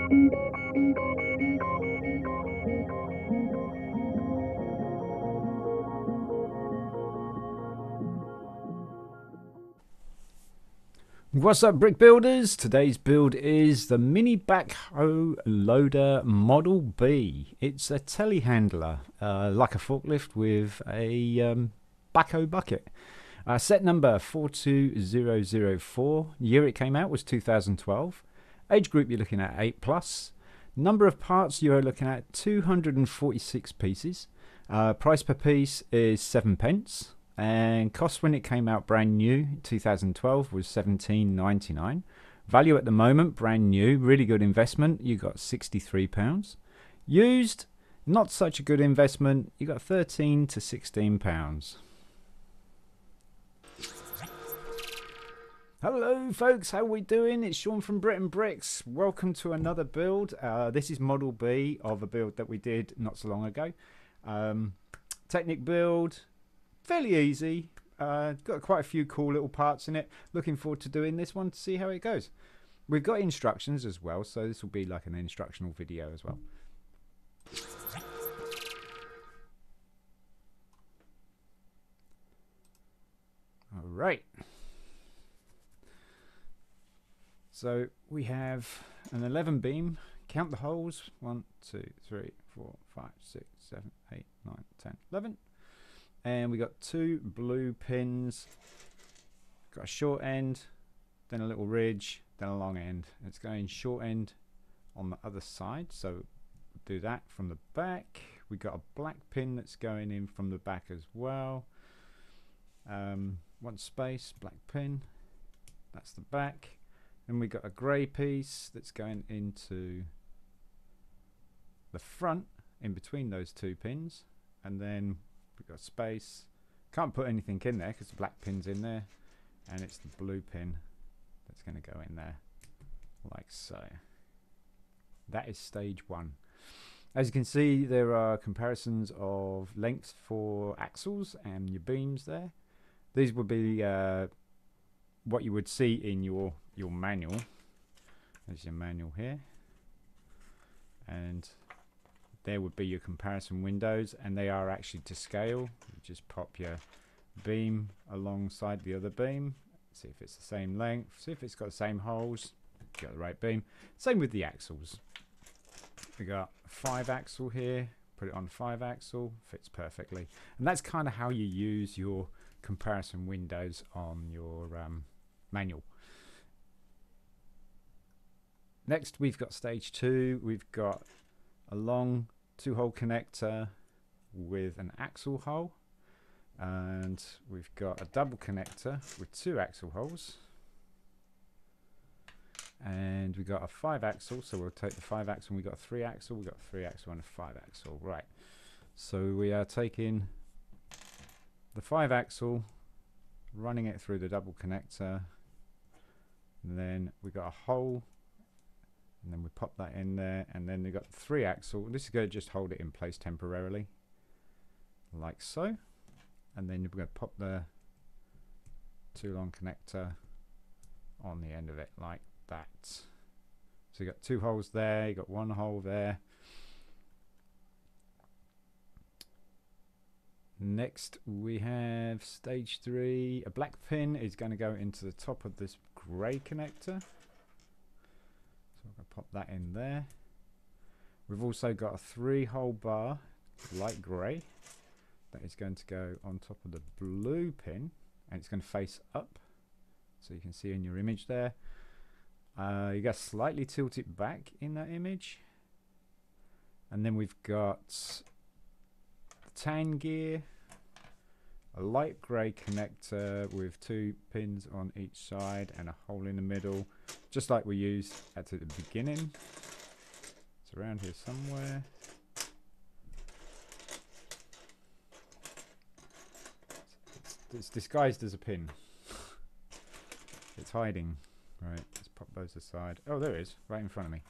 What's up, brick builders? Today's build is the mini backhoe loader Model B. It's a telehandler, like a forklift with a backhoe bucket. Set number 42004. Year it came out was 2012. Age group you're looking at 8+. Number of parts you're looking at 246 pieces. Price per piece is 7p. And cost when it came out brand new 2012 was £17.99. Value at the moment brand new, really good investment, you got £63. Used, not such a good investment, you got £13 to £16. Hello folks, how we doing? It's Sean from BRIT'N Bricks. Welcome to another build. This is Model B of a build that we did not so long ago. Technic build. Fairly easy, got quite a few cool little parts in it. Looking forward to doing this one to see how it goes. We've got instructions as well, so this will be like an instructional video as well. Alright, so we have an 11 beam. Count the holes: 1, 2, 3, 4, 5, 6, 7, 8, 9, 10, 11. And we got 2 blue pins. Got a short end, then a little ridge, then a long end. It's going short end on the other side, so do that from the back. We got a black pin that's going in from the back as well. One space, black pin. That's the back. And we got a grey piece that's going into the front in between those 2 pins, and then we've got space. Can't put anything in there because the black pin's in there, and it's the blue pin that's going to go in there like so. That is stage 1. As you can see, there are comparisons of lengths for axles and your beams there. These would be what you would see in your manual. There's your manual here, and there would be your comparison windows, and they are actually to scale. You just pop your beam alongside the other beam, see if it's the same length, see if it's got the same holes, you got the right beam. Same with the axles. We got 5 axle here, put it on 5 axle, fits perfectly. And that's kind of how you use your comparison windows on your manual. Next we've got stage 2. We've got a long 2-hole connector with an axle hole, and we've got a double connector with 2 axle holes, and we got a 5 axle, so we'll take the 5 axle, and we got a 3 axle, we got a 3 axle and a 5 axle. Right, so we are taking the 5 axle, running it through the double connector, and then we got a hole, and then we pop that in there, and then we got the 3 axle. This is going to just hold it in place temporarily, like so. And then we're going to pop the 2 long connector on the end of it, like that. So you got 2 holes there, you got 1 hole there. Next we have stage 3. A black pin is going to go into the top of this grey connector. So I'm going to pop that in there. We've also got a 3-hole bar, light grey, that is going to go on top of the blue pin, and it's going to face up, so you can see in your image there. You got to slightly tilt it back in that image, and then we've got the tan gear, a light grey connector with 2 pins on each side and a hole in the middle, just like we used at the beginning. It's around here somewhere. It's disguised as a pin. It's hiding. Right, let's pop those aside. Oh, there it is, right in front of me.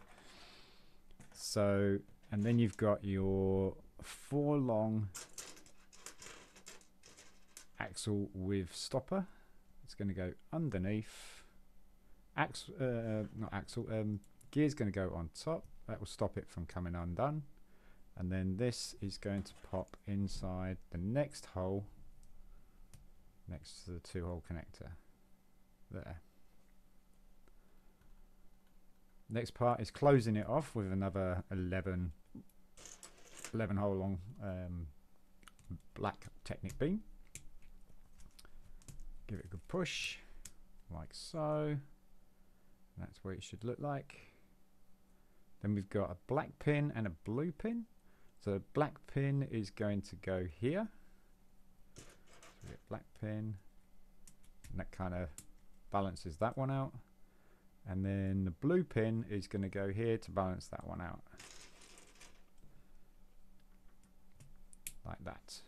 So, and then you've got your 4 long axle with stopper. It's going to go underneath. Not axle, gear's going to go on top. That will stop it from coming undone. And then this is going to pop inside the next hole next to the 2-hole connector. There. Next part is closing it off with another 11 hole long black Technic beam. Give it a good push, like so. That's what it should look like. Then we've got a black pin and a blue pin. So the black pin is going to go here. So we get black pin, and that kind of balances that one out. And then the blue pin is going to go here to balance that one out. Like that.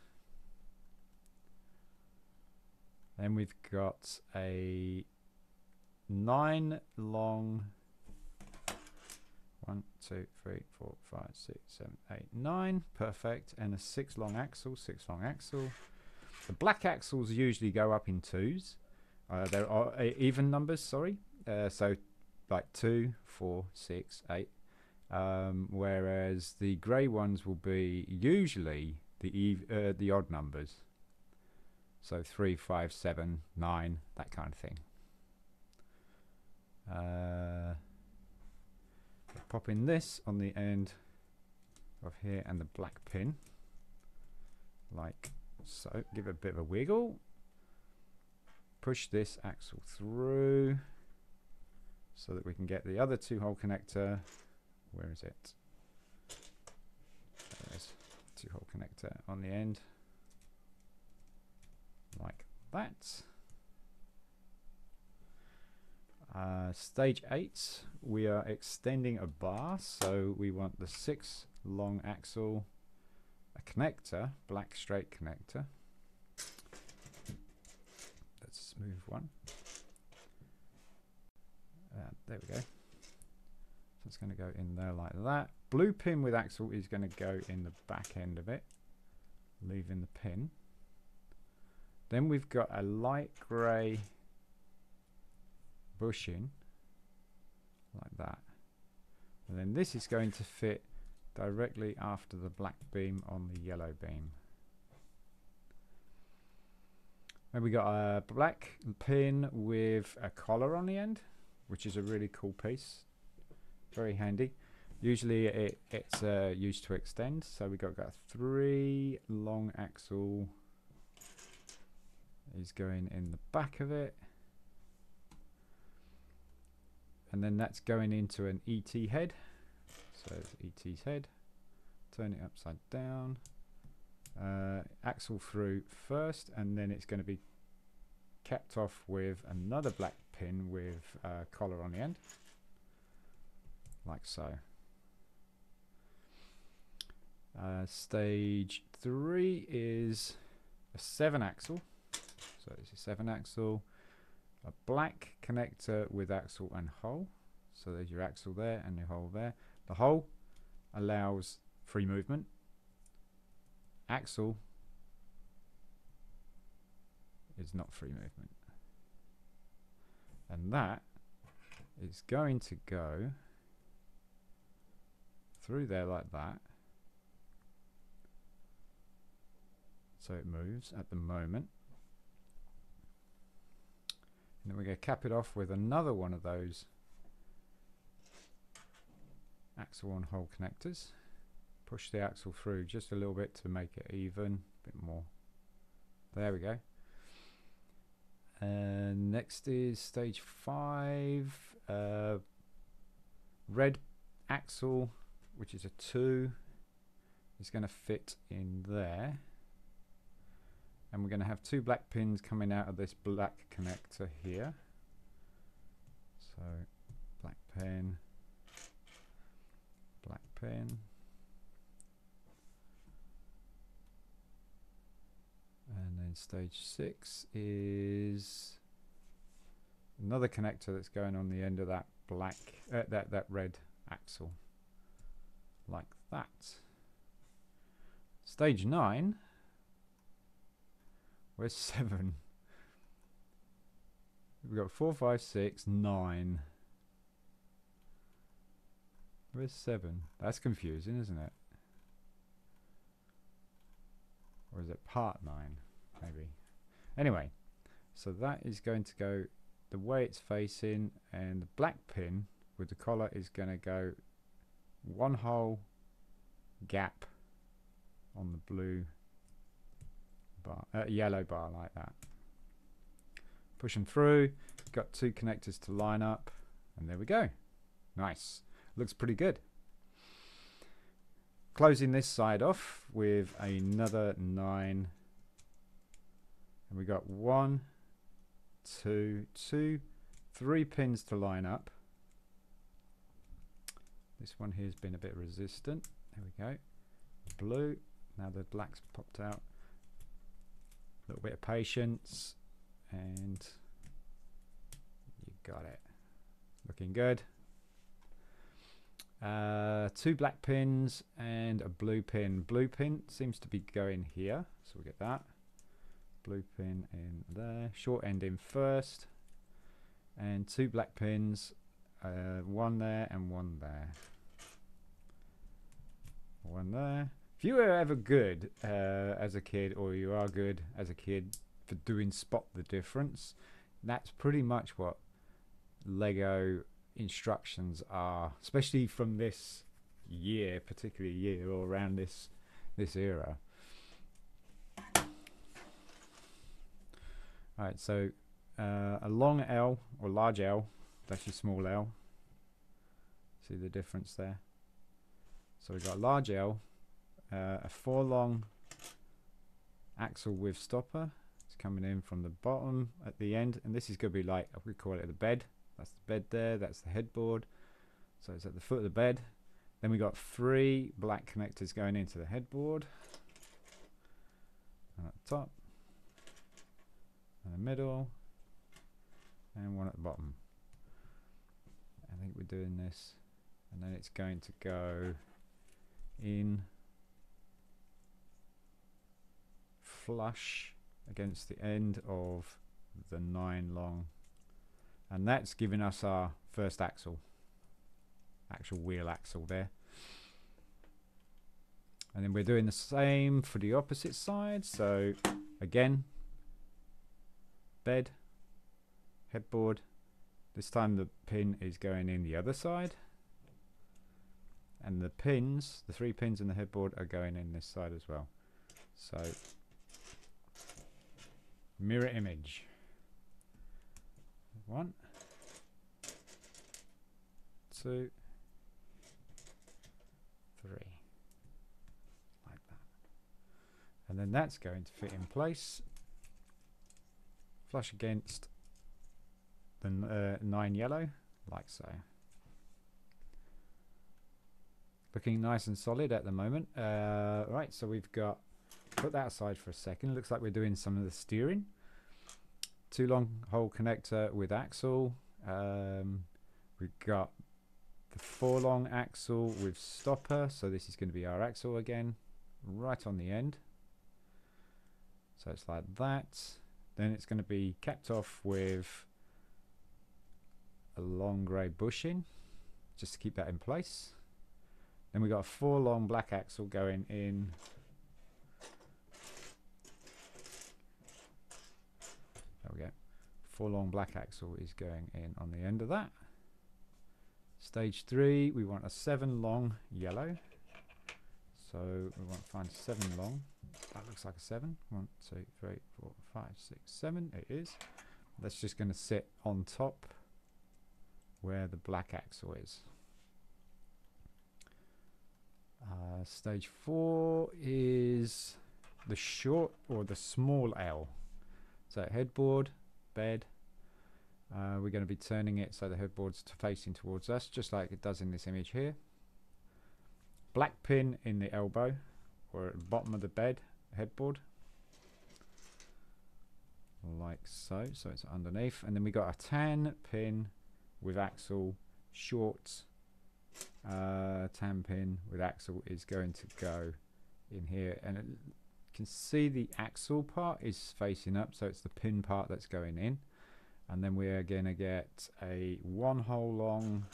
Then we've got a 9 long 1, 2, 3, 4, 5, 6, 7, 8, 9. Perfect. And a 6 long axle. 6 long axle. The black axles usually go up in 2s. There are even numbers, sorry. So like 2, 4, 6, 8. Whereas the grey ones will be usually the odd numbers. So 3, 5, 7, 9, that kind of thing. Popping this on the end of here and the black pin, like so. Give it a bit of a wiggle. Push this axle through so that we can get the other 2-hole connector. Where is it? There's 2-hole connector on the end. Like that. Stage 8, we are extending a bar, so we want the 6 long axle, a connector, black straight connector. That's a smooth one. There we go. So it's going to go in there like that. Blue pin with axle is going to go in the back end of it, leaving the pin. Then we've got a light grey bushing like that, and then this is going to fit directly after the black beam on the yellow beam. And we got a black pin with a collar on the end, which is a really cool piece, very handy. Usually it's used to extend, so we got 3 long axle is going in the back of it. And then that's going into an ET head. So it's ET's head. Turn it upside down. Axle through first, and then it's going to be capped off with another black pin with a collar on the end. Like so. Stage 3 is a 7 axle. So it's a 7 axle. A black connector with axle and hole. So there's your axle there and your hole there. The hole allows free movement. Axle is not free movement. And that is going to go through there like that. So it moves at the moment. And then we're going to cap it off with another one of those axle on hole connectors. Push the axle through just a little bit to make it even, a bit more. There we go. And next is stage 5. Red axle, which is a 2, is going to fit in there. And we're going to have 2 black pins coming out of this black connector here. So black pin, black pin. And then stage 6 is another connector that's going on the end of that black, that red axle, like that. Stage 9. Where's 7? We've got 4, 5, 6, 9. Where's 7? That's confusing, isn't it? Or is it part 9? Maybe. Anyway, so that is going to go the way it's facing, and the black pin with the collar is going to go one whole gap on the blue bar, yellow bar, like that. Push them through. Got 2 connectors to line up, and there we go. Nice. Looks pretty good. Closing this side off with another 9, and we got 1, 2, 3 pins to line up. This one here has been a bit resistant. There we go. Blue. Now the black's popped out. A little bit of patience, and you got it. Looking good. 2 black pins and a blue pin. Blue pin seems to be going here, so we'll get that. Blue pin in there. Short end in first. And 2 black pins. 1 there and 1 there. 1 there. If you were ever good as a kid, or you are good as a kid for doing spot the difference, that's pretty much what Lego instructions are, especially from this year, particularly year, or around this era. Alright, so a long L, or large L, that's your small L. See the difference there? So we've got a large L, a 4 long axle with stopper. It's coming in from the bottom at the end, and this is going to be like, we call it the bed. That's the bed there, that's the headboard. So it's at the foot of the bed. Then we got 3 black connectors going into the headboard. One at the top, and the middle, and 1 at the bottom. I think we're doing this, and then it's going to go in flush against the end of the 9 long, and that's giving us our first actual wheel axle there. And then we're doing the same for the opposite side. So again, bed, headboard. This time the pin is going in the other side, and the pins, the 3 pins in the headboard, are going in this side as well. So mirror image. 1, 2, 3, like that. And then that's going to fit in place, flush against the 9 yellow, like so. Looking nice and solid at the moment. Right, so we've got, put that aside for a second. Looks like we're doing some of the steering. 2 long hole connector with axle. We've got the 4 long axle with stopper, so this is going to be our axle again, right on the end. So it's like that. Then it's going to be capped off with a long grey bushing, just to keep that in place. Then we got a 4 long black axle going in. There we go. 4 long black axle is going in on the end of that. Stage 3, we want a 7 long yellow. So we want to find 7 long. That looks like a 7. 1, 2, 3, 4, 5, 6, 7. It is. That's just going to sit on top where the black axle is. Stage 4 is the short, or the small L. So headboard, bed. We're going to be turning it so the headboard's facing towards us, just like it does in this image here. Black pin in the elbow, or at the bottom of the bed, headboard. Like so. So it's underneath. And then we got a tan pin with axle, short tan pin with axle is going to go in here, and you can see the axle part is facing up, so it's the pin part that's going in. And then we're going to get a 1 hole long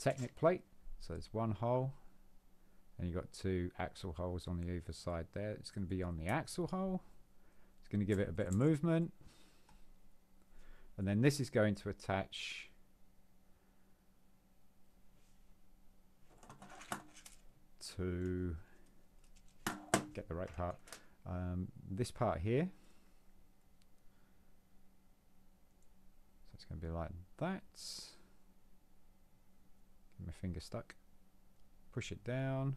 Technic plate. So there's one hole, and you've got two axle holes on the either side there. It's going to be on the axle hole. It's going to give it a bit of movement. And then this is going to attach to get the right part. This part here. So it's going to be like that. Get my finger stuck. Push it down.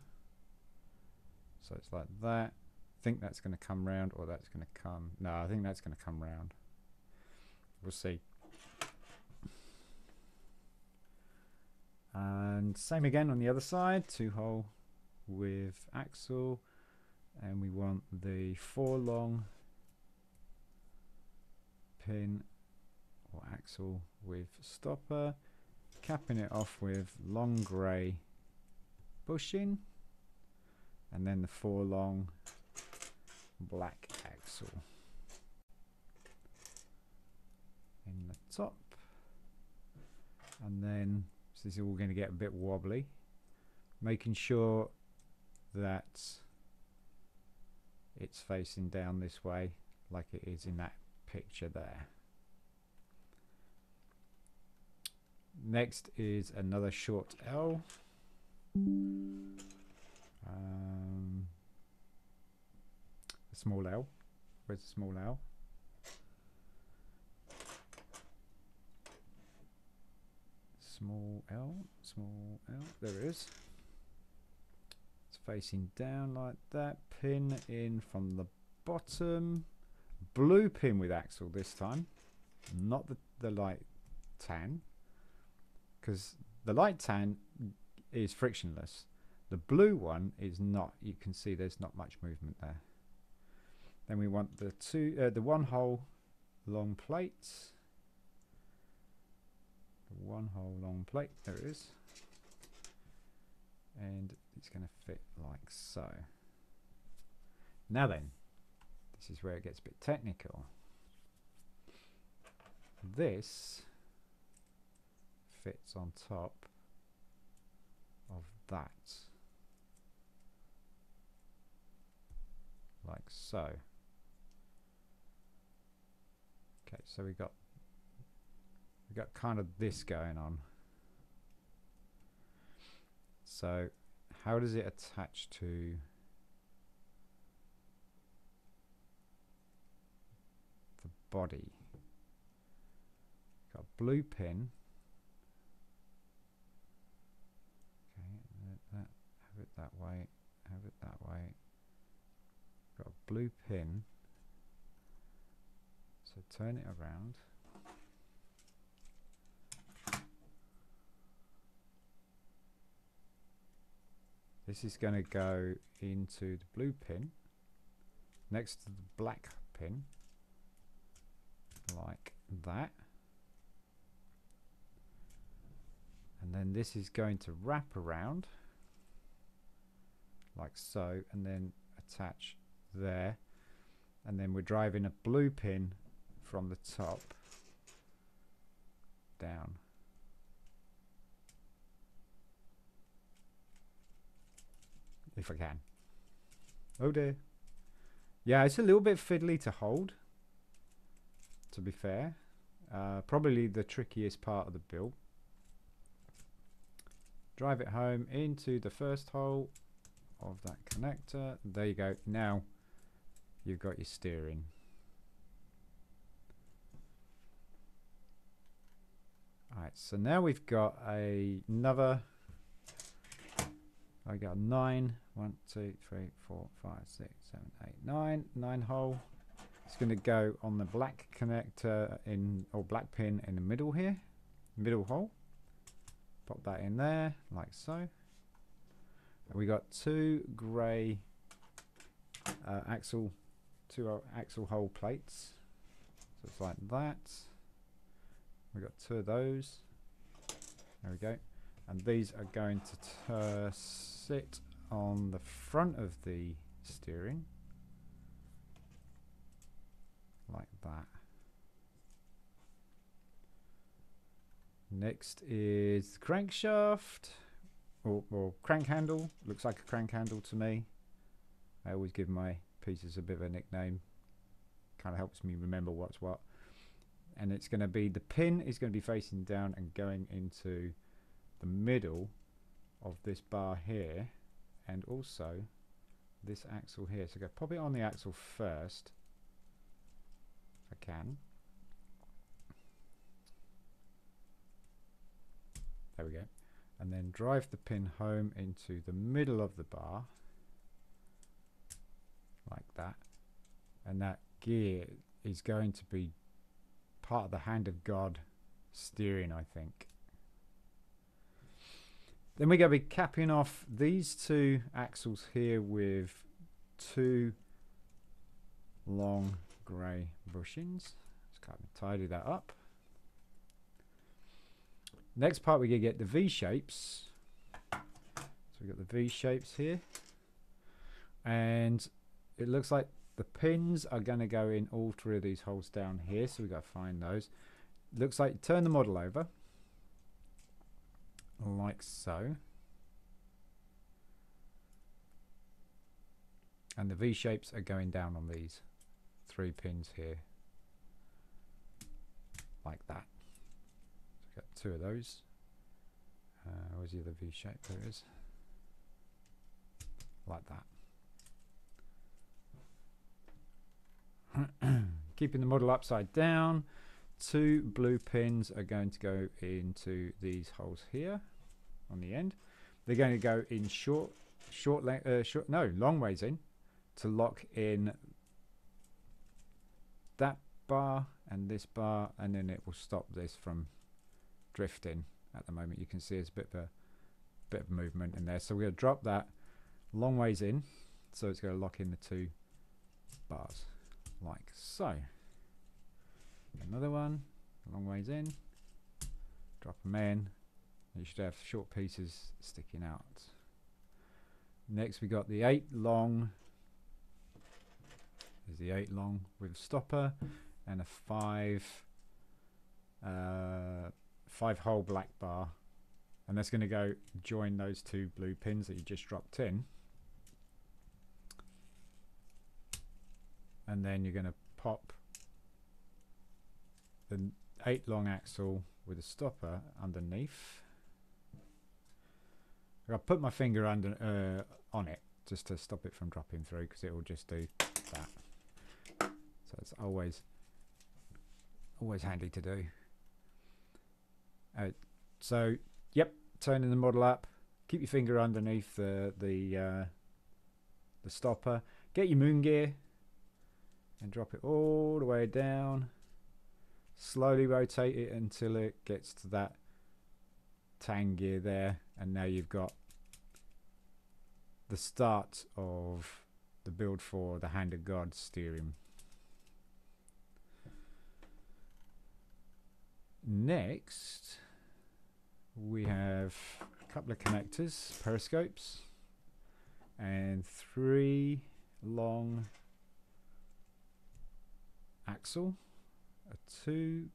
So it's like that. I think that's going to come round, or that's going to come. No, I think that's going to come round. We'll see. And same again on the other side. 2-hole with axle. And we want the 4 long pin or axle with stopper, capping it off with long grey bushing, and then the 4 long black axle in the top. And then this is all going to get a bit wobbly, making sure that it's facing down this way like it is in that picture there. Next is another short L. A small L. Where's the small L? Small L, small L, there it is. It's facing down like that. Pin in from the bottom. Blue pin with axle this time, not the light tan, because the light tan is frictionless. The blue one is not. You can see there's not much movement there. Then we want the 1-hole long plates. The 1-hole long plate, there it is. And it's going to fit like so. Now then, this is where it gets a bit technical. This fits on top of that, like so. Okay, so we got kind of this going on. So how does it attach to the body? Got a blue pin. Okay, have it that way, have it that way. Got a blue pin. So turn it around. This is going to go into the blue pin next to the black pin, like that. And then this is going to wrap around like so, and then attach there. And then we're driving a blue pin from the top down. If I can. Oh dear. Yeah, it's a little bit fiddly to hold, to be fair. Probably the trickiest part of the build. Drive it home into the first hole of that connector. There you go. Now you've got your steering. Alright, so now we've got another. I got 9, 1, 2, 3, 4, 5, 6, 7, 8, 9 hole. It's going to go on the black connector or black pin in the middle here, middle hole. Pop that in there like so. And we got 2 grey axle hole plates. So it's like that. We got 2 of those. There we go. And these are going to sit on the front of the steering like that. Next is the crankshaft, or crank handle. Looks like a crank handle to me. I always give my pieces a bit of a nickname. Kind of helps me remember what's what. And it's going to be, the pin is going to be facing down and going into the middle of this bar here, and also this axle here. So go pop it on the axle first, if I can. There we go. And then drive the pin home into the middle of the bar, like that. And that gear is going to be part of the Hand of God steering, I think. Then we're going to be capping off these two axles here with two long grey bushings. Just kind of tidy that up. Next part, we're going to get the V-shapes. So we've got the V-shapes here. And it looks like the pins are going to go in all three of these holes down here. So we've got to find those. Looks like turn the model over. Like so. And the V-shapes are going down on these three pins here. Like that. Got two of those. Where's the other V-shape? There it is. Like that. Keeping the model upside down. Two blue pins are going to go into these holes here on the end. They're going to go in long ways in to lock in that bar and this bar, and then it will stop this from drifting. At the moment you can see there's a bit of movement in there, so we're going to drop that long ways in, so it's going to lock in the two bars like so. Another one long ways in, drop them in. You should have short pieces sticking out. Next we got the 8 long. There's the 8 long with a stopper and a 5-hole black bar, and that's going to go join those two blue pins that you just dropped in, and then you're going to pop the 8 long axle with a stopper underneath. I'll put my finger under on it just to stop it from dropping through, because it will just do that. So it's always handy to do. So yep, turning the model up, keep your finger underneath the stopper, get your moon gear and drop it all the way down. Slowly rotate it until it gets to that tang gear there, and now you've got the start of the build for the Hand of God steering. Next we have a couple of connectors, periscopes, and 3 long axle, a 2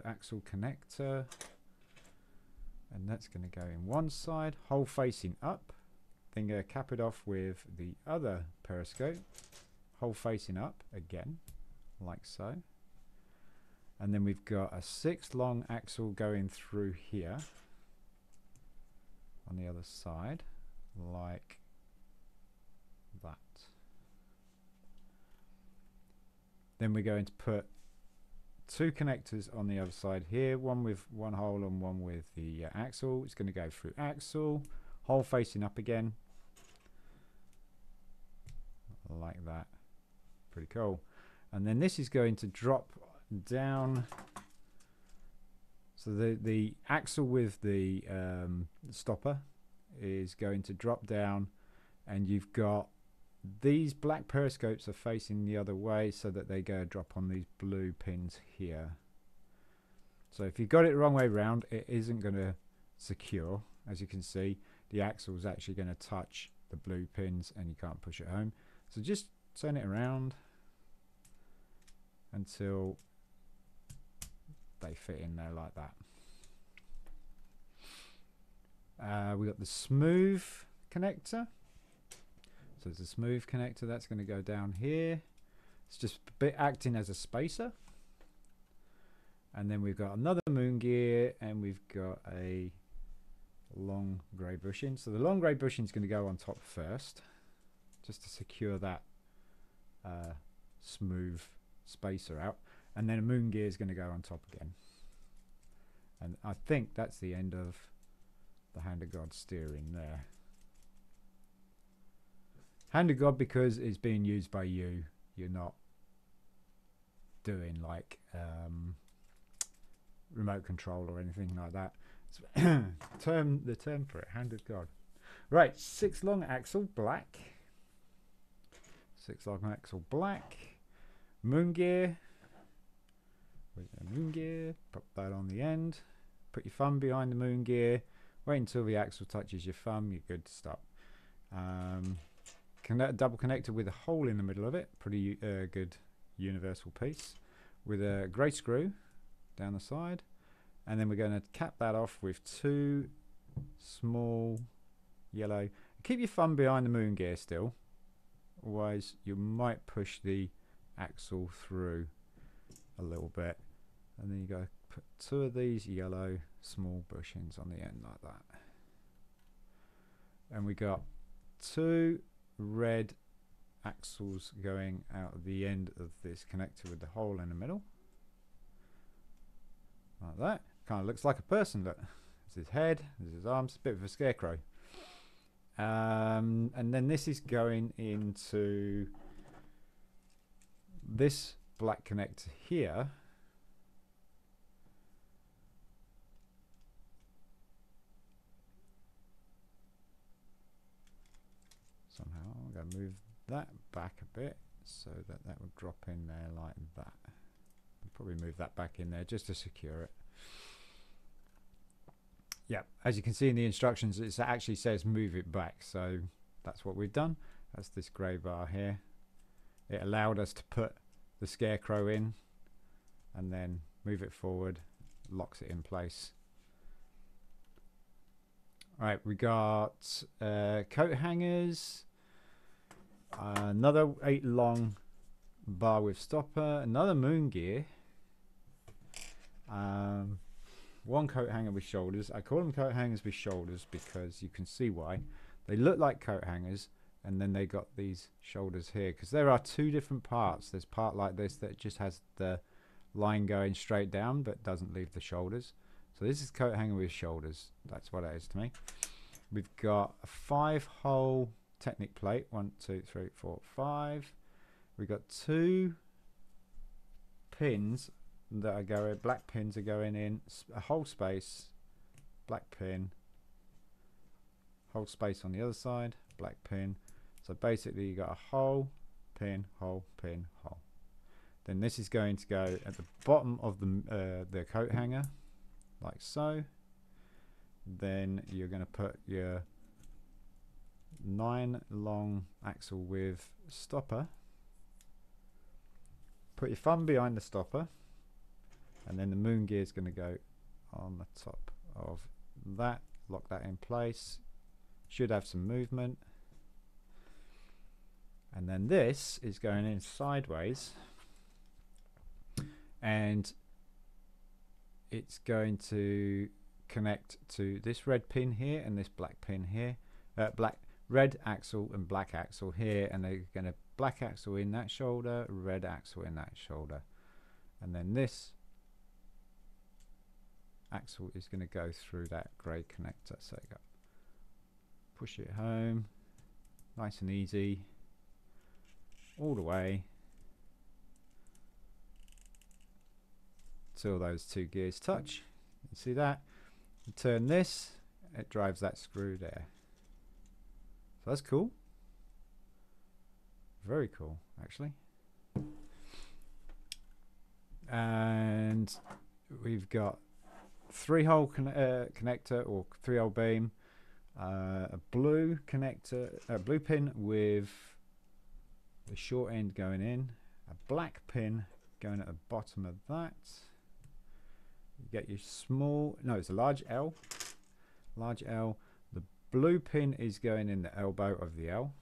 axle connector, and that's going to go in one side, hole facing up. Then going to cap it off with the other periscope, hole facing up again, like so. And then we've got a 6 long axle going through here on the other side, like that. Then we're going to put 2 connectors on the other side here, one with 1 hole and one with the axle. It's going to go through axle, hole facing up again, like that. Pretty cool. And then this is going to drop down, so the axle with the stopper is going to drop down, and you've got these black periscopes are facing the other way, so that they go drop on these blue pins here. So if you've got it the wrong way around, it isn't going to secure. As you can see, the axle is actually going to touch the blue pins and you can't push it home. So just turn it around until they fit in there like that. We got the smooth connector. So there's a smooth connector that's going to go down here. It's just a bit acting as a spacer. And then we've got another moon gear, and we've got a long grey bushing. So the long grey bushing is going to go on top first, just to secure that smooth spacer out. And then a moon gear is going to go on top again. And I think that's the end of the Hand of God steering there. Hand of God, because it's being used by you, you're not doing like remote control or anything like that. The term for it, Hand of God. Right, 6 long axle black. 6 long axle black. Moon gear. With a moon gear, pop that on the end. Put your thumb behind the moon gear. Wait until the axle touches your thumb. You're good to stop. Double connector with a hole in the middle of it. Pretty good universal piece. With a grey screw down the side. And then we're going to cap that off with 2 small yellow. Keep your thumb behind the moon gear still. Otherwise you might push the axle through a little bit. And then you go put 2 of these yellow small bushings on the end like that. And we got 2 red axles going out of the end of this connector with the hole in the middle. Like that. Kind of looks like a person. Look. There's his head, there's his arms, a bit of a scarecrow. And then this is going into this black connector here. Somehow I'm going to move that back a bit so that that would drop in there like that. I'll probably move that back in there just to secure it. Yeah, as you can see in the instructions, it actually says move it back, so that's what we've done. That's this grey bar here. It allowed us to put the scarecrow in and then move it forward, locks it in place. Alright, we got coat hangers, another 8 long bar with stopper, another moon gear, 1 coat hanger with shoulders. I call them coat hangers with shoulders because you can see why. They look like coat hangers, and then they got these shoulders here, because there are 2 different parts. There's part like this that just has the line going straight down but doesn't leave the shoulders. So this is coat hanger with shoulders. That's what it is to me. We've got a 5-hole Technic plate. 1, 2, 3, 4, 5. We've got 2 pins that are going, black pins are going in, a hole space, black pin, hole space on the other side, black pin. So basically you got a hole, pin, hole, pin, hole. Then this is going to go at the bottom of the coat hanger, like so. Then you're going to put your 9 long axle with stopper. Put your thumb behind the stopper, and then the moon gear is going to go on the top of that. Lock that in place. Should have some movement. And then this is going in sideways, and it's going to connect to this red pin here and this black pin here, red axle and black axle here, and they're going to black axle in that shoulder, red axle in that shoulder, and then this axle is going to go through that grey connector. So you go push it home, nice and easy, all the way till those 2 gears touch. You see that? You turn this, it drives that screw there. So that's cool. Very cool, actually. And we've got 3-hole connector or 3-hole beam, a blue connector, a blue pin with the short end going in, a black pin going at the bottom of that. You get your small, no, it's a large L, blue pin is going in the elbow of the L,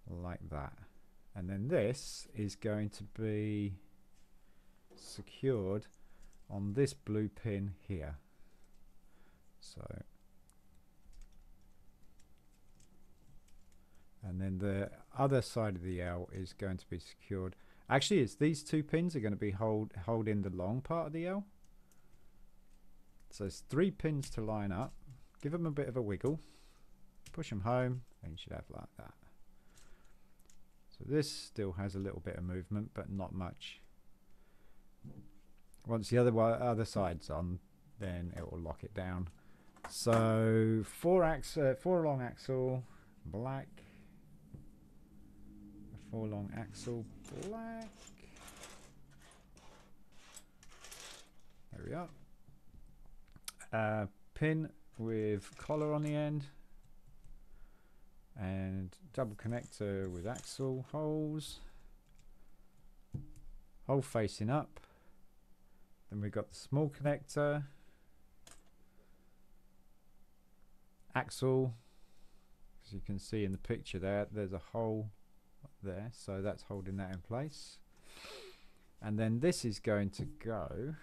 like that, and then this is going to be secured on this blue pin here. So, and then the other side of the L is going to be secured. Actually, it's these two pins are going to be holding the long part of the L. So it's 3 pins to line up. Give them a bit of a wiggle, push them home, and you should have like that. So this still has a little bit of movement, but not much. Once the other side's on, then it will lock it down. So 4 long axle black, 4 long axle black. There we are. Pin with collar on the end, and double connector with axle holes, hole facing up. Then we've got the small connector, axle, as you can see in the picture there's a hole there, so that's holding that in place. And then this is going to go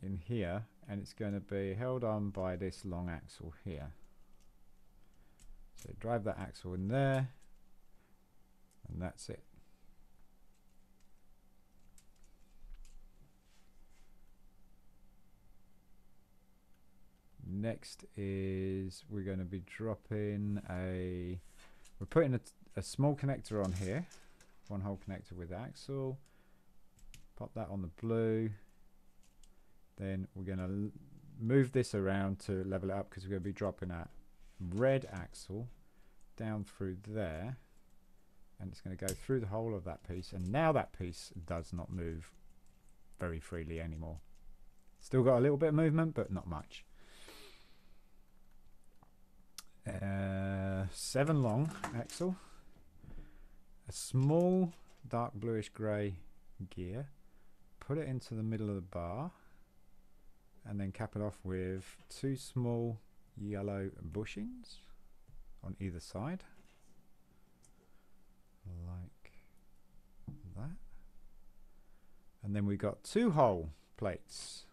in here, and it's going to be held on by this long axle here. So drive that axle in there, and that's it. Next is we're going to be dropping we're putting a small connector on here, 1 hole connector with axle. Pop that on the blue. Then we're going to move this around to level it up, because we're going to be dropping a red axle down through there, and it's going to go through the whole of that piece, and now that piece does not move very freely anymore. Still got a little bit of movement, but not much. 7 long axle, a small dark bluish grey gear, put it into the middle of the bar, and then cap it off with 2 small yellow bushings on either side, like that. And then we've got 2 hole plates.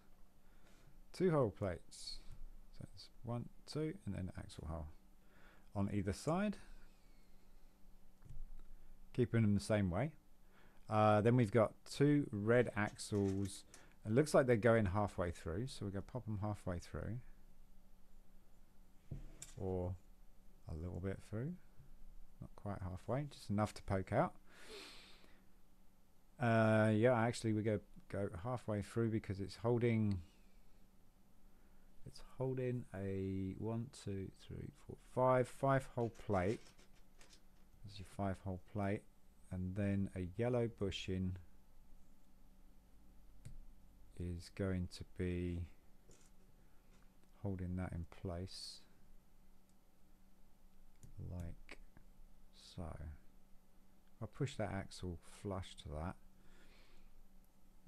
2 hole plates. So it's 1, 2, and then axle hole on either side, keeping them the same way. Then we've got 2 red axles. It looks like they're going halfway through, so we're going to pop them halfway through, or a little bit through, not quite halfway, just enough to poke out. Yeah, actually we're going to go halfway through, because it's holding a 1, 2, 3, 4, 5 hole plate. There's your 5 hole plate, and then a yellow bushing is going to be holding that in place, like so. I'll push that axle flush to that,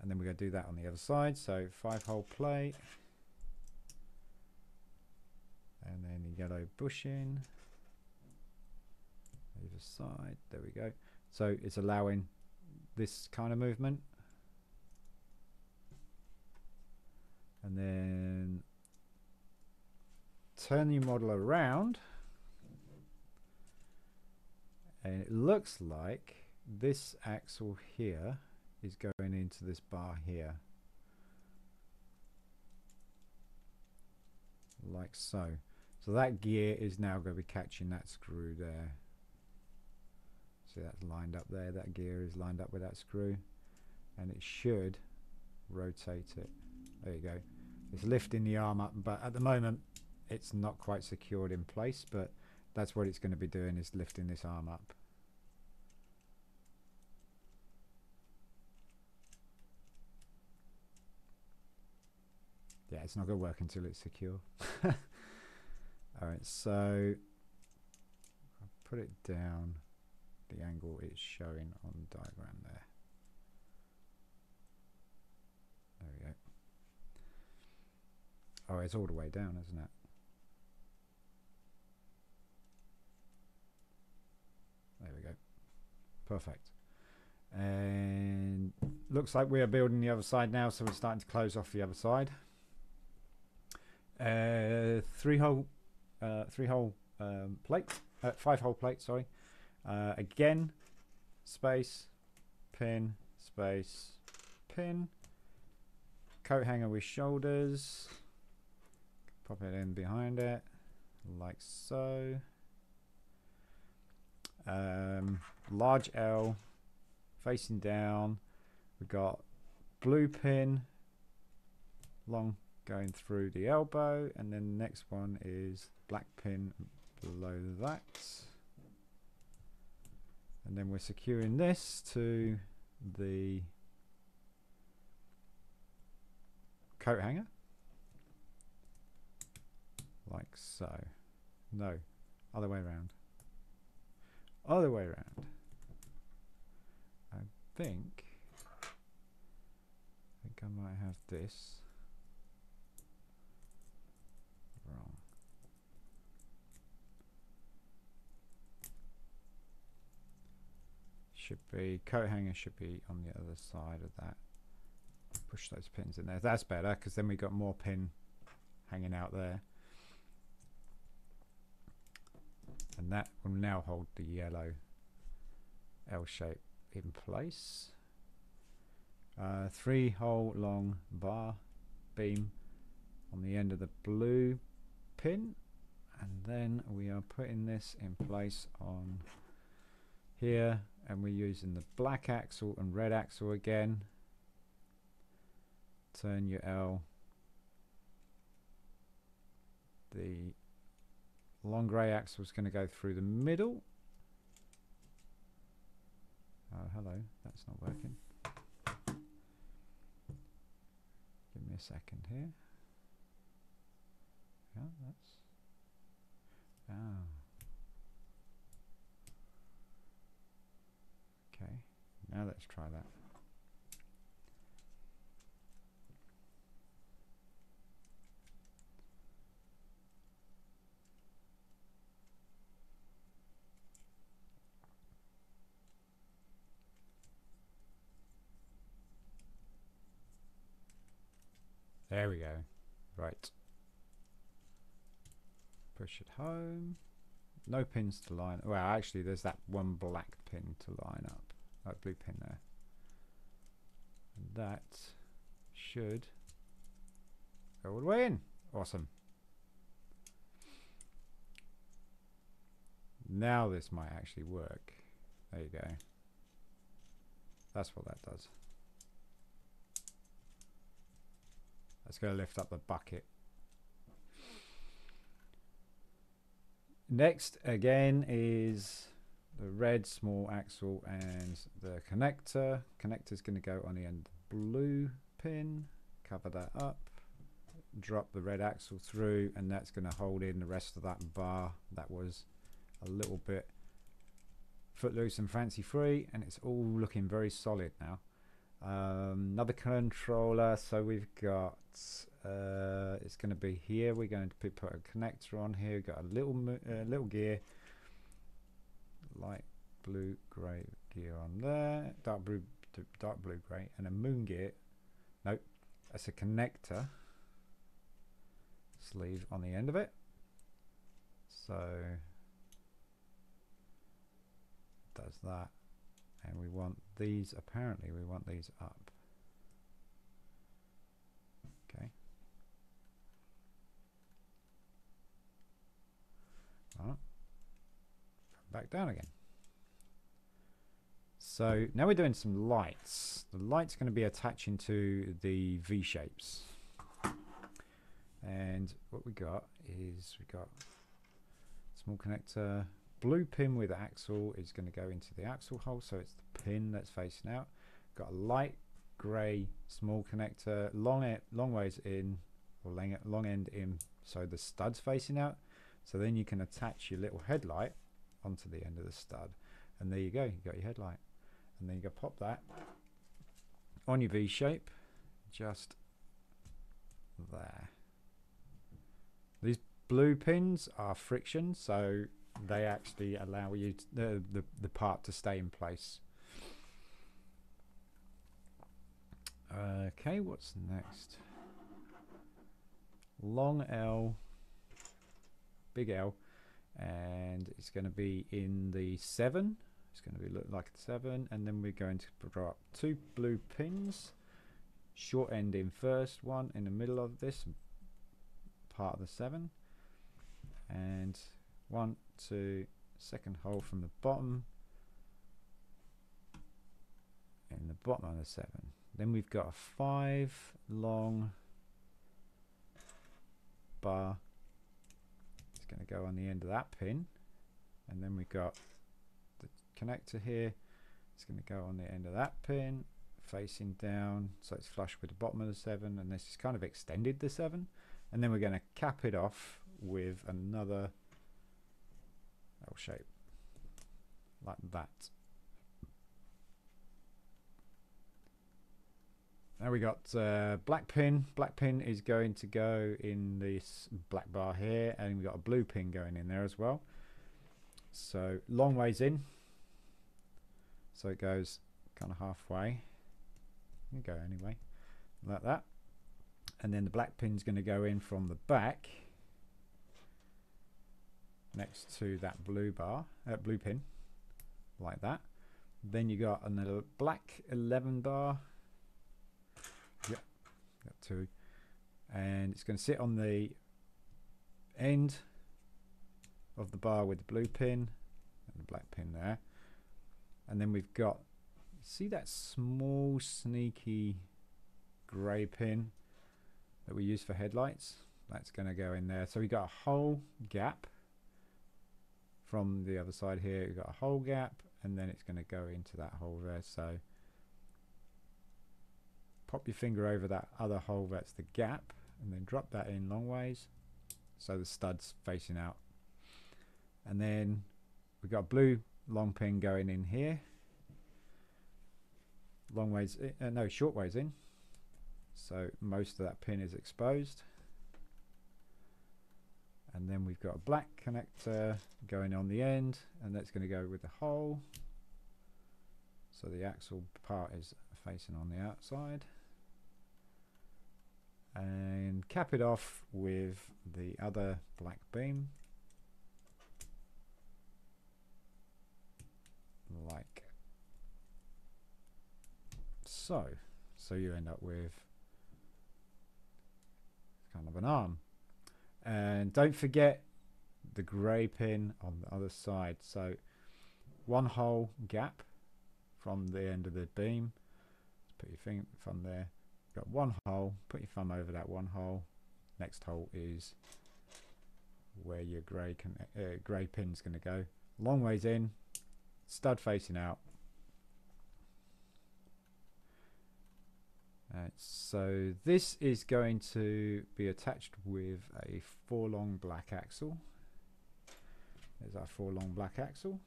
and then we're going to do that on the other side. So 5 hole plate, and then the yellow bushing either side. There we go. So it's allowing this kind of movement. And then turn your model around, and it looks like this axle here is going into this bar here, like so. So that gear is now going to be catching that screw there. See, that's lined up there. That gear is lined up with that screw, and it should rotate it. There you go. It's lifting the arm up, but at the moment it's not quite secured in place, but that's what it's going to be doing, is lifting this arm up. Yeah, it's not going to work until it's secure. Alright, so I'll put it down the angle it's showing on the diagram there. There we go. Oh, it's all the way down, isn't it? There we go. Perfect. And looks like we are building the other side now, so we're starting to close off the other side. Three hole plate, 5-hole plate, sorry. Again, space, pin, space, pin. Coat hanger with shoulders. Pop it in behind it, like so. Large L, facing down. We've got blue pin, long going through the elbow, and then the next one is black pin below that. And then we're securing this to the coat hanger, like so. No, other way around. Other way around. I think I might have this wrong. Should be, coat hanger should be on the other side of that. Push those pins in there. That's better, because then we got more pin hanging out there. And that will now hold the yellow L shape in place. 3-hole long bar beam on the end of the blue pin, and then we are putting this in place on here, and we're using the black axle and red axle again. Turn your L. The long grey axle is going to go through the middle. Oh, hello, that's not working. Give me a second here. Yeah, that's... Oh. Okay, now let's try that. There we go. Right. Push it home. No pins to line. Well, actually, there's that one black pin to line up. That blue pin there. And that should go all the way in. Awesome. Now this might actually work. There you go. That's what that does. That's going to lift up the bucket. Next again is the red small axle and the connector. Connector's going to go on the end of the blue pin. Cover that up. Drop the red axle through, and that's going to hold in the rest of that bar that was a little bit footloose and fancy free, and it's all looking very solid now. Another controller, so we've got it's going to be here. We're going to put a connector on here. We've got a little gear, light blue grey gear on there, dark blue grey, and a moon gear. Nope, that's a connector sleeve on the end of it. So does that. And we want these, apparently we want these up. Okay. Well, back down again. So now we're doing some lights. The light's going to be attaching to the V shapes. And what we got is we got small connector. Blue pin with axle is going to go into the axle hole, so it's the pin that's facing out. Got a light grey small connector, long ways in, or long end in, so the stud's facing out. So then you can attach your little headlight onto the end of the stud, and there you go. You got your headlight, and then you go pop that on your V shape, just there. blue pins are friction, so they actually allow you to, the part to stay in place. Okay, what's next? Long L, big L, and it's going to be in the 7. It's going to be look like a 7, and then we're going to drop 2 blue pins, short end in first, one in the middle of this part of the 7, and 1, 2, second hole from the bottom in the bottom of the 7. Then we've got a 5 long bar. It's going to go on the end of that pin, and then we've got the connector here. It's going to go on the end of that pin, facing down, so it's flush with the bottom of the 7, and this is kind of extended the 7. And then we're going to cap it off with another L shape like that. Now we got black pin. Black pin is going to go in this black bar here, and we've got a blue pin going in there as well. So long ways in, so it goes kind of halfway. You go anyway, like that. And then the black pin's going to go in from the back next to that blue bar, blue pin, like that. Then you got another black 11 bar. Yep, got 2, and it's going to sit on the end of the bar with the blue pin and the black pin there. And then we've got, see that small sneaky grey pin that we use for headlights? That's going to go in there. So we got a whole gap from the other side here. We've got a whole gap, and then it's going to go into that hole there. So pop your finger over that other hole, that's the gap, and then drop that in long ways so the stud's facing out. And then we've got a blue long pin going in here, long ways in, no, short ways in, so most of that pin is exposed. And then we've got a black connector going on the end, and that's going to go with the hole, so the axle part is facing on the outside. And cap it off with the other black beam, like so. So you end up with kind of an arm. And don't forget the grey pin on the other side. So 1 hole gap from the end of the beam. Just put your thumb there. Got 1 hole, put your thumb over that 1 hole. Next hole is where your grey pin's going to go. Long ways in, stud facing out. So this is going to be attached with a 4 long black axle. There's our 4 long black axle.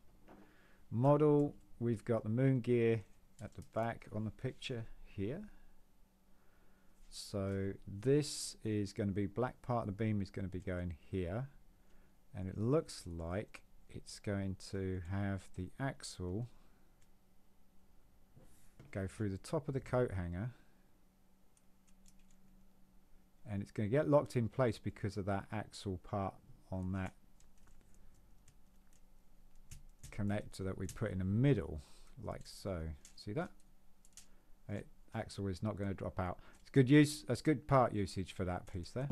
Model, we've got the moon gear at the back on the picture here. So this is going to be, black part of the beam is going to be going here, and it looks like it's going to have the axle go through the top of the coat hanger, and it's going to get locked in place because of that axle part on that connector that we put in the middle, like so. See that? Axle is not going to drop out. It's good use. That's good part usage for that piece there.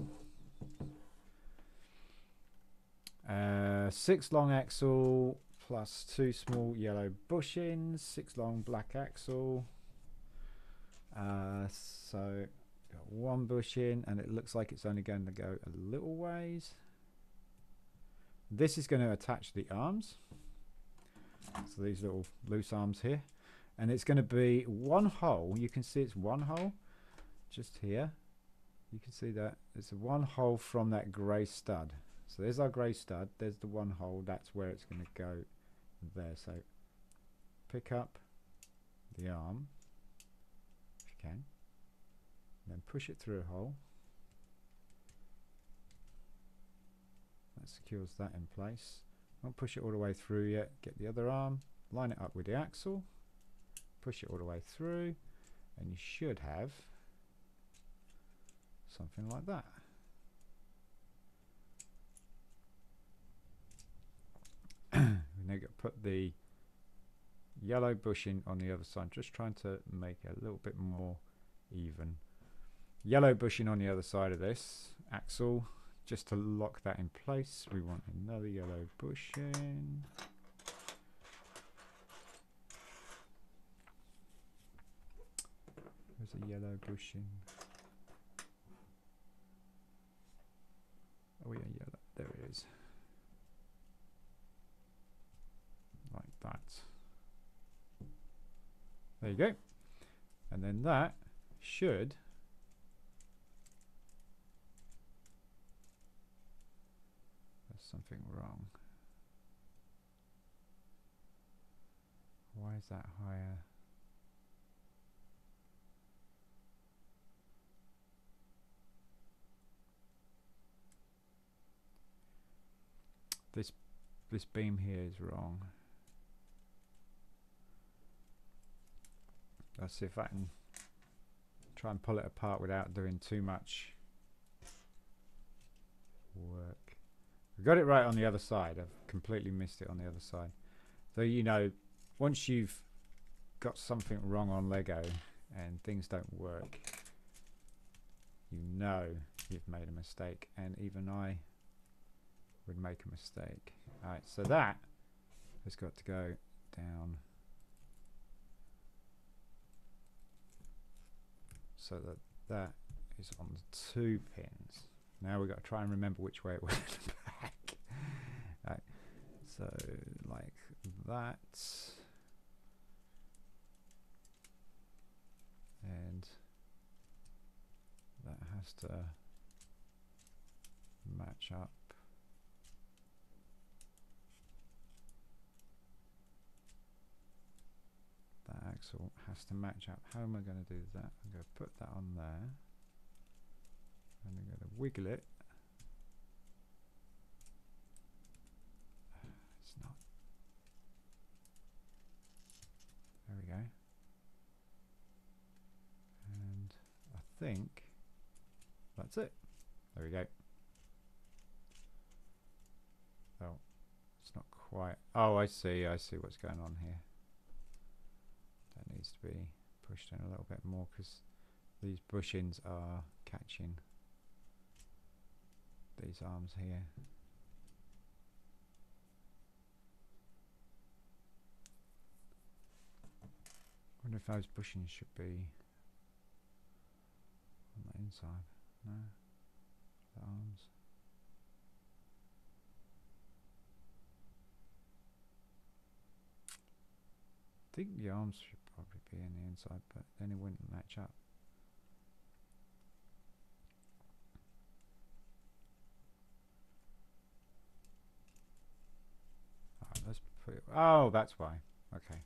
6 long axle plus 2 small yellow bushings. 6 long black axle. So got 1 bushing, and it looks like it's only going to go a little ways. This is going to attach the arms. So these little loose arms here. And it's going to be 1 hole. You can see it's 1 hole just here. You can see that it's 1 hole from that grey stud. So there's our grey stud. There's the 1 hole. That's where it's going to go there. So pick up the arm if you can. And then push it through a hole. that secures that in place. Won't push it all the way through yet. Get the other arm, line it up with the axle, push it all the way through, and you should have something like that. We now put the yellow bushing on the other side, just trying to make it a little bit more even. Yellow bushing on the other side of this axle, just to lock that in place. We want another yellow bushing. There's a yellow bushing. Oh yeah, yellow. There it is. Like that. There you go. And then that should something wrong. Why is that higher? This beam here is wrong. Let's see if I can try and pull it apart without doing too much work. I got it right on the other side. I've completely missed it on the other side. So, you know, once you've got something wrong on Lego and things don't work, you know you've made a mistake, and even I would make a mistake. Alright, so that has got to go down so that that is on the 2 pins. Now we've got to try and remember which way it went back. Right. So like that, and that has to match up. That axle has to match up. How am I going to do that? I'm going to put that on there, and I'm going to wiggle it. It's not. There we go. And I think that's it. There we go. Oh, it's not quite. Oh, I see what's going on here. That needs to be pushed in a little bit more because these bushings are catching these arms here. I wonder if those bushings should be on the inside. No, the arms. I think the arms should probably be in the inside, but then it wouldn't match up. Alright, let's put it. Oh, that's why. Okay.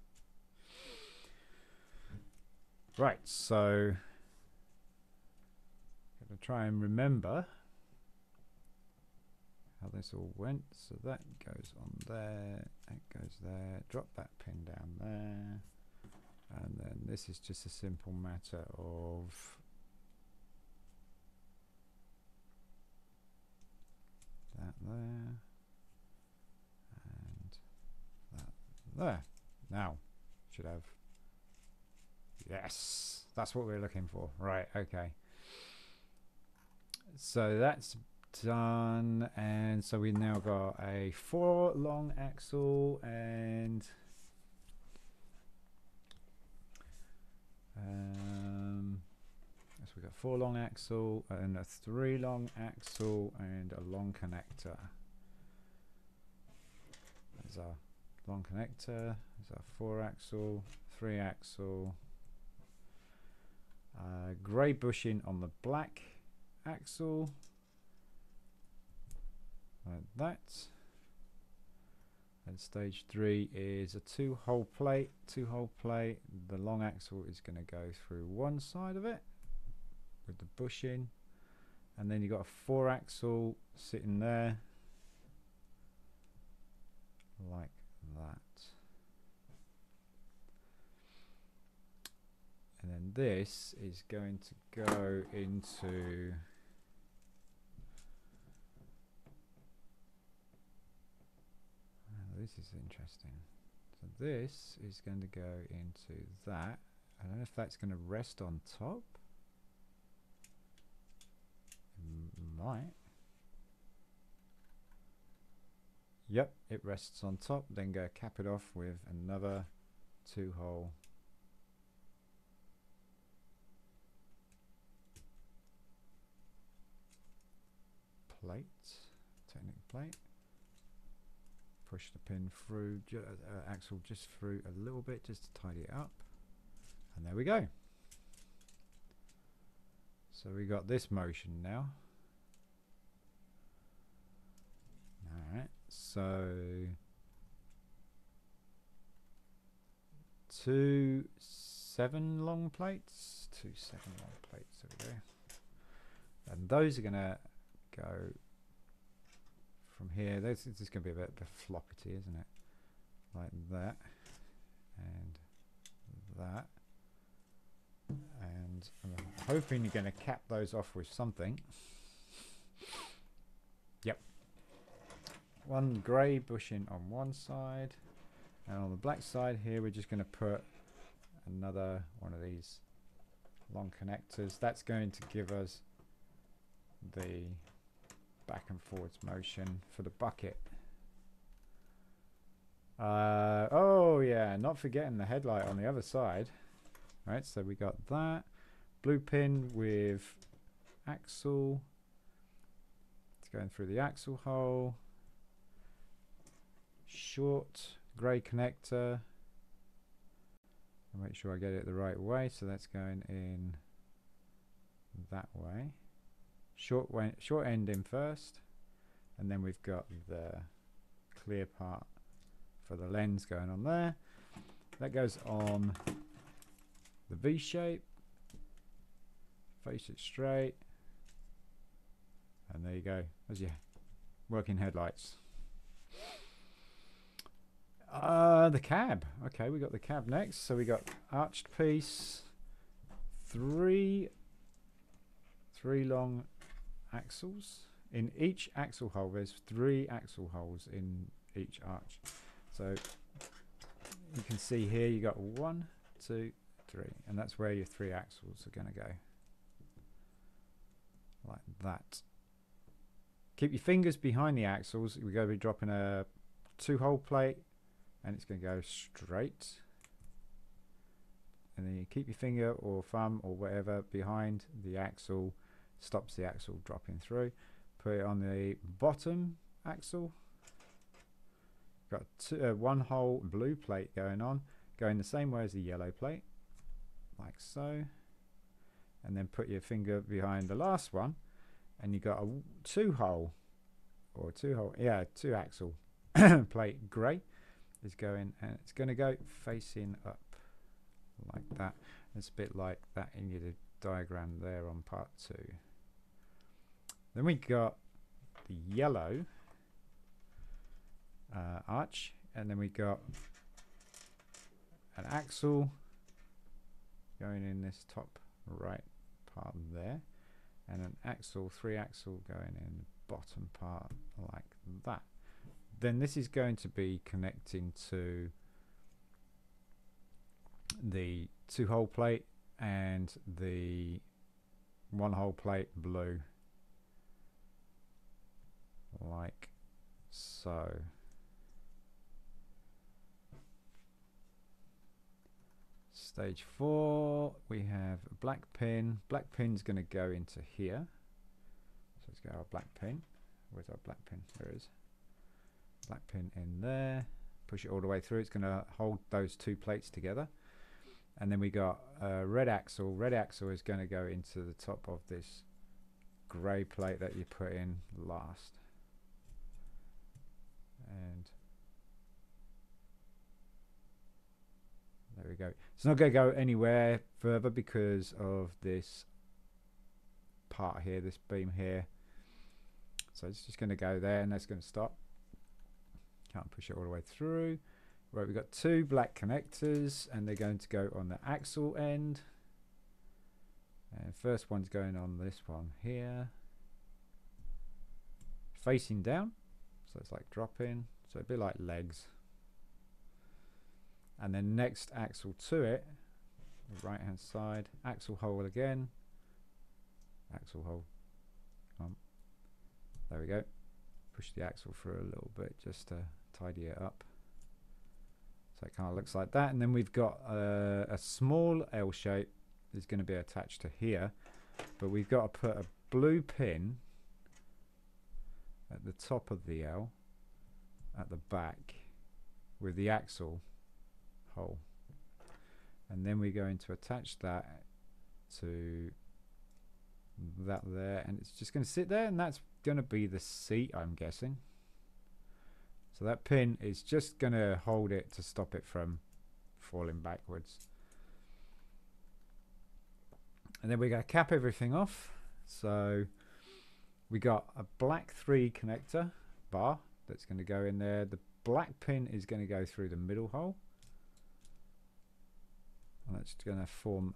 Right, so gonna try and remember how this all went. So that goes on there, that goes there, drop that pin down there, and then this is just a simple matter of that there and that there. Now should have. Yes, that's what we're looking for. Right, okay. So that's done, and so we've now got a 4 long axle and so we got 4 long axle and a 3 long axle and a long connector. There's our long connector, there's our 4 axle, 3 axle, grey bushing on the black axle, like that. And stage 3 is a 2-hole plate. The long axle is going to go through one side of it with the bushing, and then you've got a 4 axle sitting there like that. And then this is going to go into this is interesting. So this is going to go into that. I don't know if that's going to rest on top. Might. Yep, it rests on top. Then go cap it off with another 2-hole plate, technical plate. Push the pin through, axle just through a little bit, just to tidy it up, and there we go. So we got this motion now. Alright, so 2 7 long plates, 2 7 long plates, there we go. And those are gonna go from here. This is going to be a bit floppity, isn't it? Like that, and that, and I'm hoping you're going to cap those off with something. Yep, one grey bushing on one side, and on the black side here we're just going to put another one of these long connectors. That's going to give us the back and forwards motion for the bucket. Oh yeah, not forgetting the headlight on the other side. Right, so we got that blue pin with axle. It's going through the axle hole. Short grey connector. I'll make sure I get it the right way. So that's going in that way. Short end in first, and then we've got the clear part for the lens going on there. That goes on the V shape, face it straight, and there you go. There's your working headlights. The cab. Okay, we got the cab next. So we got arched piece, three long axles. In each axle hole there's 3 axle holes in each arch. So you can see here you got 1, 2, 3, and that's where your 3 axles are going to go, like that. Keep your fingers behind the axles. We're going to be dropping a 2-hole plate, and it's going to go straight, and then you keep your finger or thumb or whatever behind the axle, stops the axle dropping through. Put it on the bottom axle. Got 1-hole blue plate going on, going the same way as the yellow plate, like so. And then put your finger behind the last one, and you got a 2-hole or 2 axle plate grey is going, and it's going to go facing up like that. It's a bit like that in your diagram there on part 2. Then we got the yellow arch, and then we got an axle going in this top right part there, and an axle, 3 axle going in the bottom part like that. Then this is going to be connecting to the 2-hole plate and the 1-hole plate blue, like so. Stage 4, we have a black pin. Black pin's going to go into here. So let's get our black pin. Where's our black pin? There it is. Black pin in there. Push it all the way through. It's going to hold those 2 plates together. And then we got a red axle. Red axle is going to go into the top of this grey plate that you put in last. And there we go. It's not going to go anywhere further because of this part here, this beam here. So it's just going to go there, and that's going to stop. Can't push it all the way through. Right, we've got 2 black connectors, and they're going to go on the axle end. And first one's going on this one here, facing down, so it's like dropping, so it'd be like legs. And then next axle to it, the right hand side, axle hole again, axle hole. There we go. Push the axle through a little bit just to tidy it up. So it kind of looks like that. And then we've got a small L shape is going to be attached to here, but we've got to put a blue pin at the top of the L at the back with the axle hole, and then we're going to attach that to that there, and it's just going to sit there, and that's going to be the seat, I'm guessing. So that pin is just going to hold it to stop it from falling backwards. And then we're going to cap everything off. So we got a black 3 connector bar that's going to go in there. The black pin is going to go through the middle hole, and that's going to form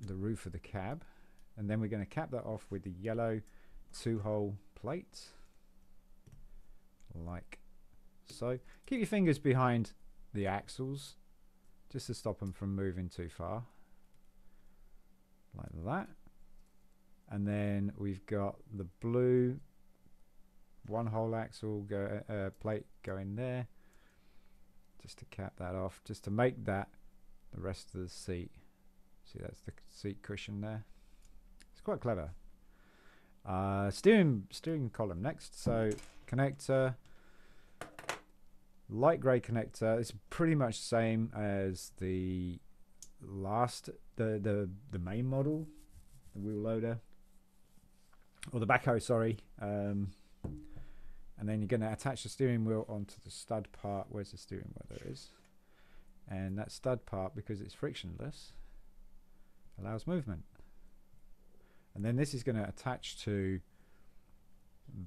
the roof of the cab. And then we're going to cap that off with the yellow 2-hole plate, like so. Keep your fingers behind the axles just to stop them from moving too far, like that. And then we've got the blue 1-hole axle plate going there, just to cap that off, just to make that the rest of the seat. See, that's the seat cushion there. It's quite clever. Steering column next. So connector, light grey connector. It's pretty much the same as the last, the main model, the wheel loader, or the backhoe, sorry. And then you're going to attach the steering wheel onto the stud part. Where's the steering wheel? There it is. And that stud part, because it's frictionless, allows movement. And then this is going to attach to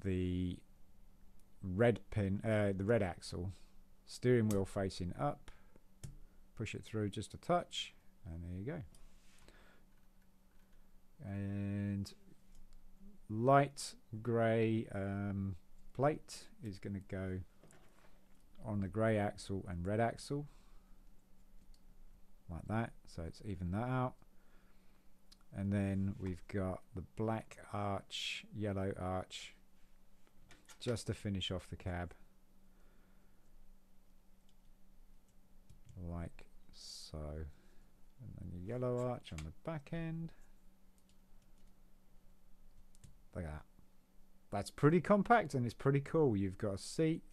the red pin, the red axle. Steering wheel facing up. Push it through just a touch, and there you go. And light grey plate is going to go on the grey axle and red axle, like that, so it's even that out. And then we've got the black arch, yellow arch, just to finish off the cab, like so. And then the yellow arch on the back end. Look at that. That's pretty compact, and it's pretty cool. You've got a seat.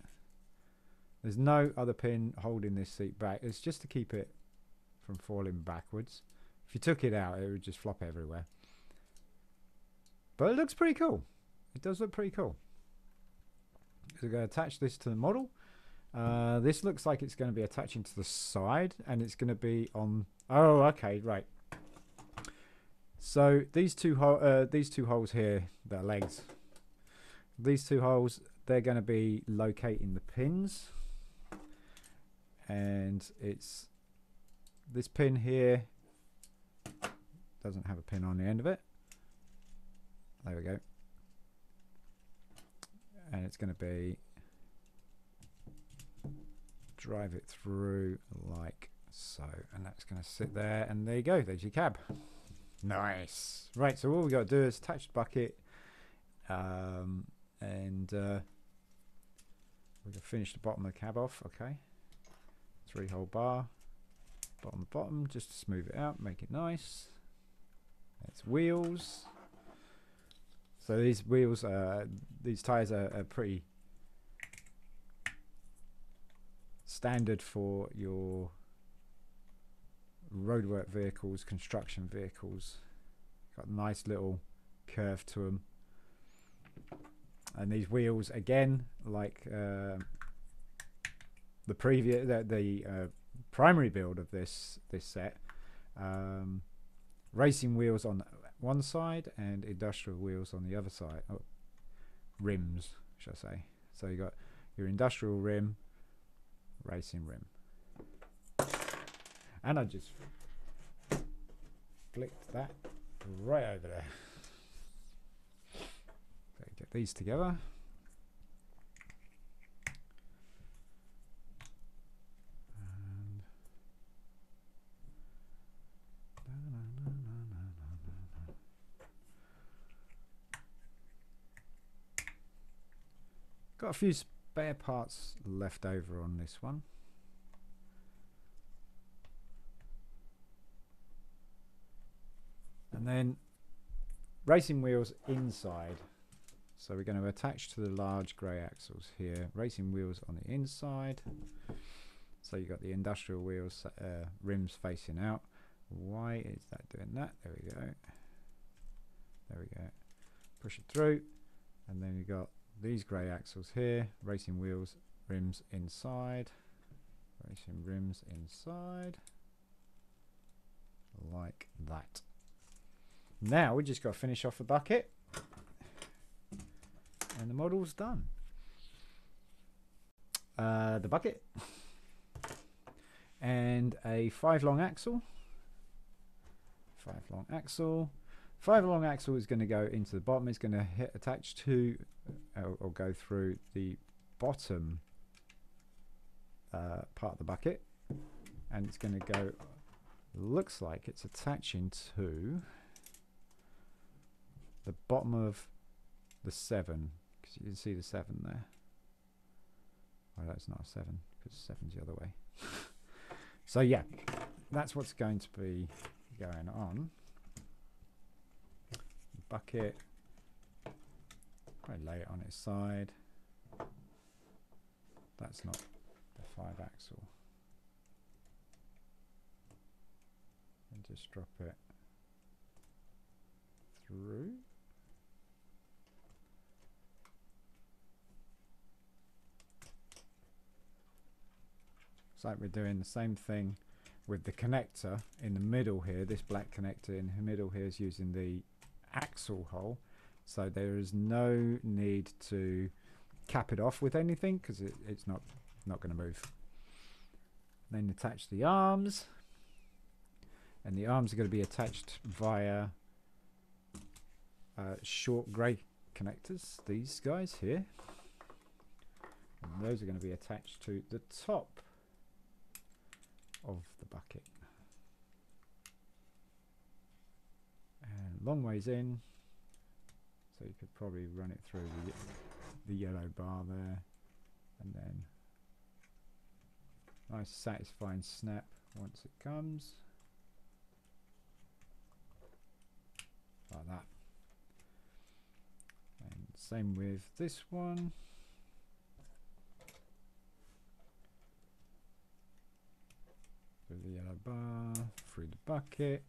There's no other pin holding this seat back. It's just to keep it from falling backwards. If you took it out, it would just flop everywhere. But it looks pretty cool. It does look pretty cool. So we're going to attach this to the model. This looks like it's going to be attaching to the side, and it's going to be on... Oh, okay, right. So these two holes here, they're legs. These 2 holes, they're going to be locating the pins. And it's this pin here doesn't have a pin on the end of it. There we go. And it's going to be, drive it through like so, and that's going to sit there, and there you go, there's your cab. Nice. Right, so all we got to do is attach the bucket, and we can finish the bottom of the cab off. Okay, 3-hole bar, bottom, just to smooth it out, make it nice. That's wheels. So these wheels, these tires are pretty standard for your roadwork vehicles, construction vehicles. Got a nice little curve to them. And these wheels, again, like the previous, the primary build of this set, racing wheels on one side and industrial wheels on the other side. Oh, rims, should I say. So you got your industrial rim racing rim. And I just flicked that right over there. So get these together. Got a few spare parts left over on this one. And then racing wheels inside. So we're going to attach to the large grey axles here. Racing wheels on the inside. So you've got the industrial wheels, rims facing out. Why is that doing that? There we go. There we go. Push it through. And then you've got these grey axles here, racing wheels, rims inside, racing rims inside, like that. Now we just got to finish off the bucket, and the model's done. The bucket and a 5-long axle. 5-long axle. 5-long axle is going to go into the bottom. It's going to attach to or go through the bottom part of the bucket, and it's going to go, looks like it's attaching to the bottom of the 7, because you can see the 7 there. Oh, that's not a 7 because 7's the other way. So yeah, that's what's going to be going on. Bucket, probably lay it on its side. That's not the 5-axle. And just drop it through. It's like we're doing the same thing with the connector in the middle here. This black connector in the middle here is using the axle hole, so there is no need to cap it off with anything because it's not going to move. Then attach the arms, and the arms are going to be attached via short grey connectors, these guys here, and those are going to be attached to the top of the bucket. And long ways in, so you could probably run it through the yellow bar there, and then nice satisfying snap once it comes, like that. And same with this one. Through the yellow bar, through the bucket,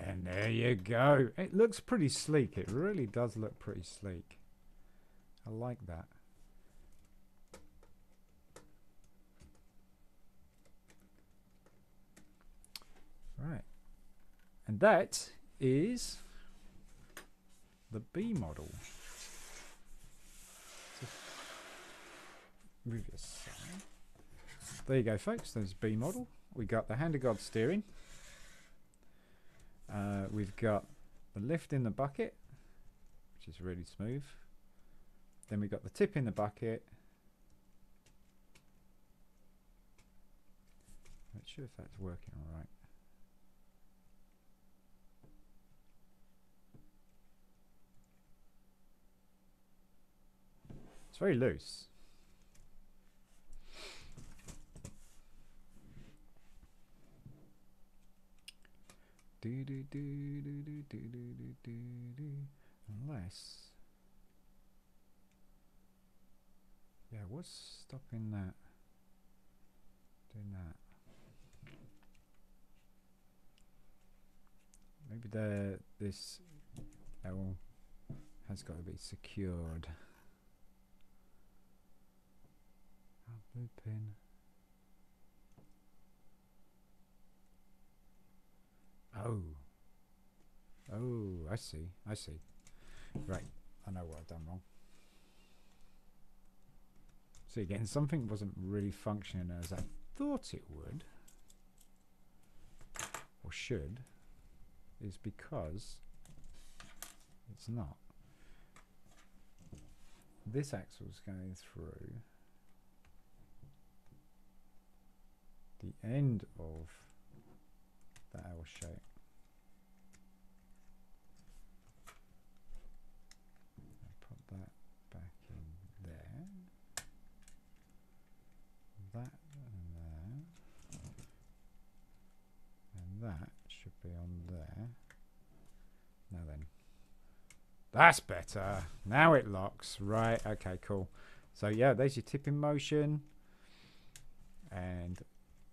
and there you go. It looks pretty sleek. It really does look pretty sleek. I like that. Right. And that is the B model. Move your side. There you go, folks. There's B model. We got the Hand of God steering. We've got the lift in the bucket, which is really smooth. Then we got the tip in the bucket. Not sure if that's working all right. It's very loose. Unless, yeah, what's stopping that? Doing that? Maybe this L has got to be secured. Oh, blue pin. Oh, I see. Right, I know what I've done wrong. So again, something wasn't really functioning as I thought it would, or should, is because it's not. This axle's going through the end of the L shape. Put that back in there. That and there. And that should be on there. Now then. That's better. Now it locks. Right. Okay, cool. So yeah, there's your tipping motion. And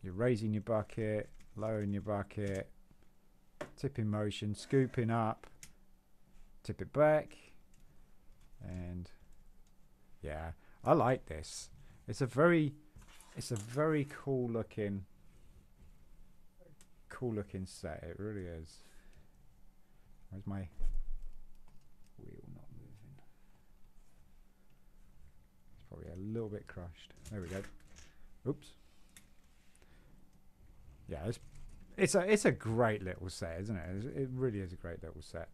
you're raising your bucket, lowering your bucket, tipping motion, scooping up, tip it back. And yeah, I like this. It's a very cool looking set. It really is. Where's my wheel not moving? It's probably a little bit crushed. There we go. Oops. Yeah, it's a great little set, isn't it? It really is a great little set.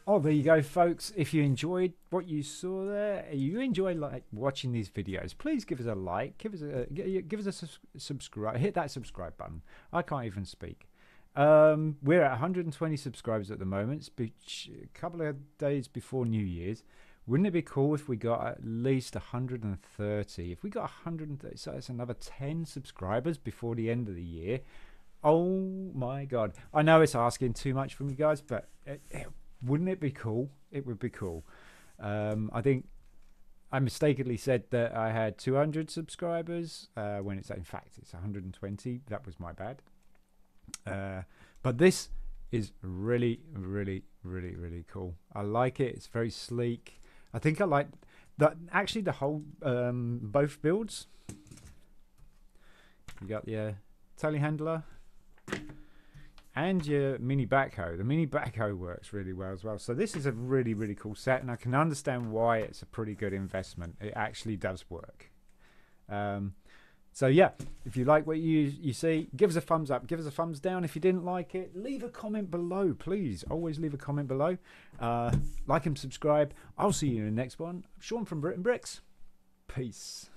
Oh, there you go, folks. If you enjoyed what you saw there, you enjoy like watching these videos, please give us a like, give us a subscribe, hit that subscribe button. I can't even speak. We're at 120 subscribers at the moment. It's a couple of days before New Year's. Wouldn't it be cool if we got at least 130? If we got 130, so that's another 10 subscribers before the end of the year. Oh my God. I know it's asking too much from you guys, but wouldn't it be cool? It would be cool. I think I mistakenly said that I had 200 subscribers when it's in fact it's 120. That was my bad. But this is really cool. I like it. It's very sleek. I think I like that. Actually, the whole both builds. You got your Telehandler and your mini backhoe. The mini backhoe works really well as well. So this is a really cool set, and I can understand why it's a pretty good investment. It actually does work. So yeah, if you like what you see, give us a thumbs up, give us a thumbs down. If you didn't like it, leave a comment below, please. Always leave a comment below. Like and subscribe. I'll see you in the next one. Sean from BRIT'N. Peace.